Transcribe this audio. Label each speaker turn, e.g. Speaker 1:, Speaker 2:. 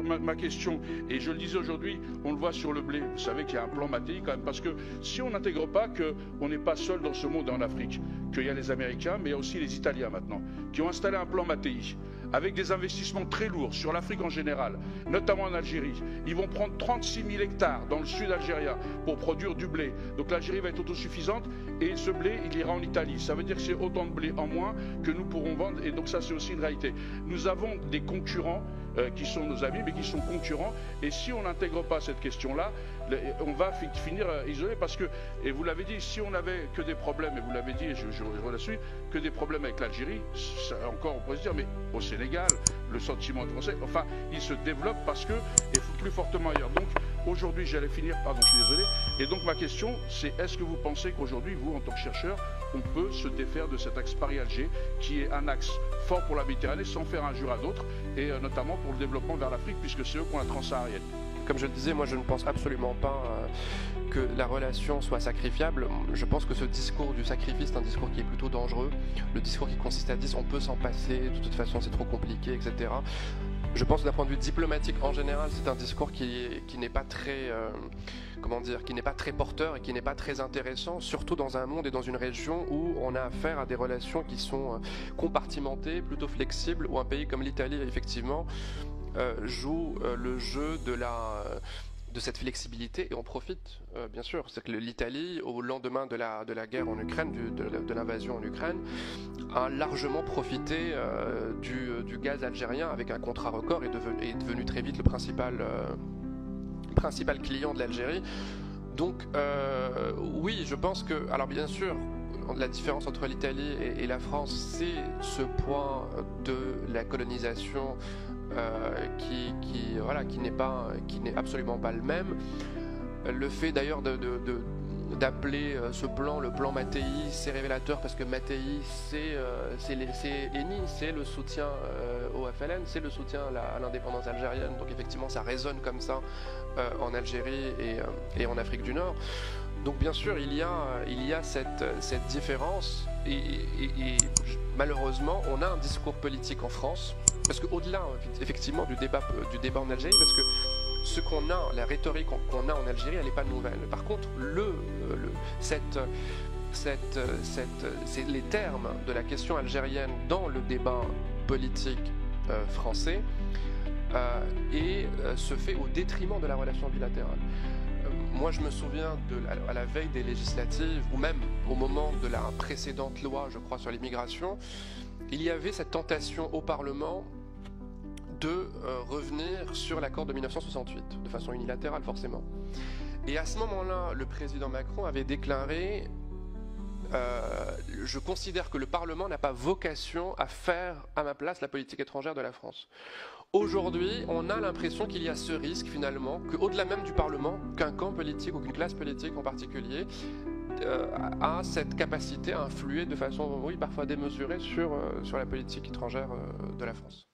Speaker 1: alors ma question, et je le disais aujourd'hui, on le voit sur le blé, vous savez qu'il y a un plan Mattei quand même, parce que si on n'intègre pas qu'on n'est pas seul dans ce monde en Afrique, qu'il y a les Américains, mais il y a aussi les Italiens maintenant, qui ont installé un plan Mattei, avec des investissements très lourds sur l'Afrique en général, notamment en Algérie. Ils vont prendre 36 000 hectares dans le sud algérien pour produire du blé. Donc l'Algérie va être autosuffisante et ce blé, il ira en Italie. Ça veut dire que c'est autant de blé en moins que nous pourrons vendre et donc ça c'est aussi une réalité. Nous avons des concurrents qui sont nos amis mais qui sont concurrents et si on n'intègre pas cette question-là, on va finir isolé parce que, et vous l'avez dit, si on n'avait que des problèmes, et vous l'avez dit et je là-dessus, que des problèmes avec l'Algérie, encore on pourrait se dire, mais au Sénégal, le sentiment français, enfin, il se développe parce que, et plus fortement ailleurs. Donc, aujourd'hui, j'allais finir, pardon, je suis désolé, et donc ma question, c'est est-ce que vous pensez qu'aujourd'hui, vous, en tant que chercheur, on peut se défaire de cet axe Paris-Alger, qui est un axe fort pour la Méditerranée, sans faire injure à d'autres, et notamment pour le développement vers l'Afrique, puisque c'est eux qui ont la transsaharienne.
Speaker 2: Comme je le disais, moi je ne pense absolument pas que la relation soit sacrifiable. Je pense que ce discours du sacrifice est un discours qui est plutôt dangereux. Le discours qui consiste à dire on peut s'en passer, de toute façon c'est trop compliqué, etc. Je pense que d'un point de vue diplomatique en général, c'est un discours qui n'est pas très, qui n'est pas très porteur et qui n'est pas très intéressant, surtout dans un monde et dans une région où on a affaire à des relations qui sont compartimentées, plutôt flexibles, où un pays comme l'Italie, effectivement, joue le jeu de cette flexibilité et on profite, bien sûr. C'est que l'Italie, au lendemain de la guerre en Ukraine, de l'invasion en Ukraine, a largement profité du gaz algérien avec un contrat record et est devenu très vite le principal client de l'Algérie. Donc oui, je pense que, alors bien sûr, la différence entre l'Italie et la France, c'est ce point de la colonisation qui n'est absolument pas le même. Le fait d'ailleurs d'appeler ce plan le plan Mattei, c'est révélateur parce que Mattei c'est Eni, c'est le soutien au FLN, c'est le soutien à l'indépendance algérienne, donc effectivement ça résonne comme ça en Algérie et en Afrique du Nord. Donc bien sûr il y a cette différence et malheureusement on a un discours politique en France, parce qu'au-delà effectivement du débat en Algérie, parce que ce qu'on a, la rhétorique qu'on a en Algérie, elle n'est pas nouvelle. Par contre, les termes de la question algérienne dans le débat politique français se fait au détriment de la relation bilatérale. Moi, je me souviens à la veille des législatives, ou même au moment de la précédente loi, je crois, sur l'immigration, il y avait cette tentation au Parlement de revenir sur l'accord de 1968, de façon unilatérale forcément. Et à ce moment-là, le président Macron avait déclaré je considère que le Parlement n'a pas vocation à faire à ma place la politique étrangère de la France. Aujourd'hui, on a l'impression qu'il y a ce risque finalement, qu'au-delà même du Parlement, qu'un camp politique ou qu'une classe politique en particulier a cette capacité à influer de façon, oui, parfois démesurée sur la politique étrangère de la France.